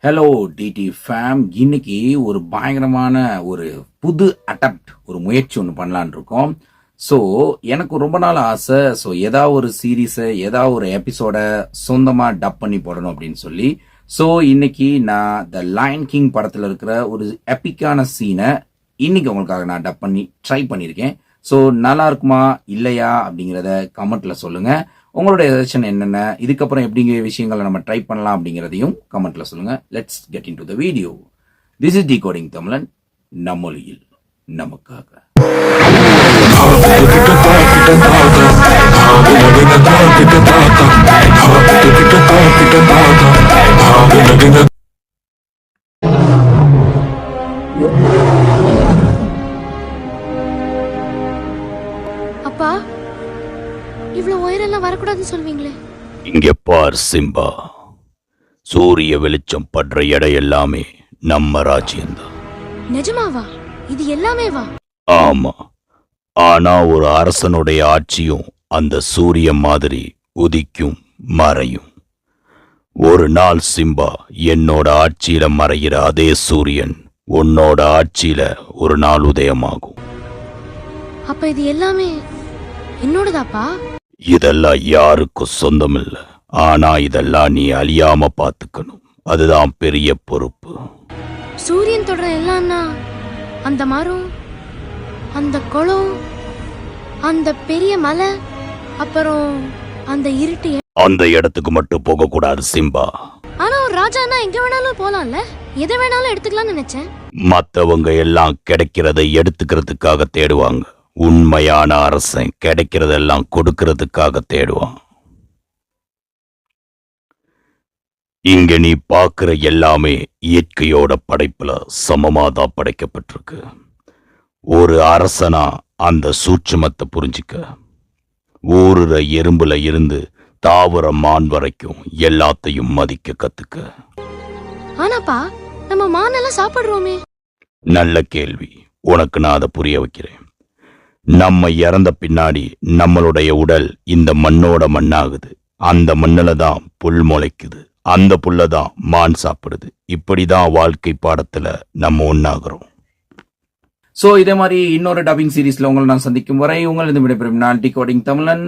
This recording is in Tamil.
Hello DD fame. இன்னைக்கு ஒரு பயங்கரமான ஒரு புது அட்டெம்ப்ட், ஒரு முயற்சி ஒன்று பண்ணலான் இருக்கோம். ஸோ எனக்கு ரொம்ப நாள் ஆசை. ஸோ ஏதாவது ஒரு சீரீஸை, ஏதாவது ஒரு எபிசோட சொந்தமாக டப் பண்ணி போடணும் அப்படின்னு சொல்லி. ஸோ இன்னைக்கு நான் த லயன் கிங் படத்தில் இருக்கிற ஒரு எப்பிக்கான சீனை இன்னைக்கு உங்களுக்காக நான் டப் பண்ணி ட்ரை பண்ணியிருக்கேன். ஸோ நல்லா இருக்குமா இல்லையா அப்படிங்கிறத கமெண்ட்ல சொல்லுங்க. உங்களுடைய சஜஷன் என்னென்ன, இதுக்கப்புறம் எப்படிங்கிற விஷயங்களை நம்ம ட்ரை பண்ணலாம் அப்படிங்கிறதையும் கமெண்ட்ல சொல்லுங்க. Let's get in to the video. This is decoding தமிழன், நம்மொழியில் நமக்காக. அப்பா, இவ்வளவு உயரெல்லாம் வரக்கூடாதுன்னு சொல்வீங்களே. இங்க பார் சிம்பா, சூரிய வெளிச்சம் படுற இடம் எல்லாமே நம்ம ராஜ்யம்தான். நிஜமாவா? இது எல்லாமே வா? ஆமா, ஆனா ஒரு அரசனுடைய ஆட்சியும் அந்த சூரியன் மாதிரி உதிக்கும் மறையும். ஒரு நாள் சிம்பா, என்னோட ஆட்சியில மறைகிற அதே சூரியன் உன்னோட ஆட்சியில ஒரு நாள் உதயமாகும். அப்ப இது எல்லாமே என்னோடதாப்பா? இதெல்லாம் யாருக்கும் சொந்தம் இல்ல, ஆனா இதெல்லாம் நீ அழியாம பாத்துக்கணும். அதுதான் பெரிய பொறுப்பு. சூரியன் தொடர எல்லாம்னா அந்த மரம், அந்த குளம், அந்த பெரிய மலை, அப்புறம் அந்த இருட்டு. அந்த இடத்துக்கு மட்டும் போக கூடாது சிம்பா. ஆனா ஒரு ராஜானா எங்க வேணாலும் போலாம்ல, எதை வேணாலும் எடுத்துக்கலாம்னு நினைச்சேன். மத்தவங்க எல்லாம் கிடைக்கிறதை எடுத்துக்கிறதுக்காக தேடுவாங்க. உண்மையான அரசன் கிடைக்கிறதெல்லாம் கொடுக்கிறதுக்காக தேடுவான். இங்க நீ பாக்குற எல்லாமே இயற்கையோட படைப்புல சமமாதான் படைக்கப்பட்டிருக்கு. ஒரு அரசனா அந்த சூட்சுமத்தை புரிஞ்சுக்க. ஊருற எறும்புல இருந்து தாவர மான் வரைக்கும் எல்லாத்தையும் மதிக்க கத்துக்க. ஆனாப்பா, நம்ம மானெல்லாம் சாப்பிடுறோமே. நல்ல கேள்வி. உனக்கு நான் அதை புரிய வைக்கிறேன். நம்ம இறந்த பின்னாடி நம்மளுடைய உடல் இந்த மண்ணோட மண்ணாகுது. அந்த மண்ணில தான் புல் முளைக்குது. அந்த புல்ல தான் மான் சாப்பிடுது. இப்படிதான் வாழ்க்கை பாடத்துல நம்ம ஒன்னாகிறோம். ஸோ இதே மாதிரி இன்னொரு டப்பிங் சீரீஸ்ல உங்களை நான் சந்திக்கும் வரை உங்களிடம் விடைபெறும் நான் டிகோடிங் தமிழன்.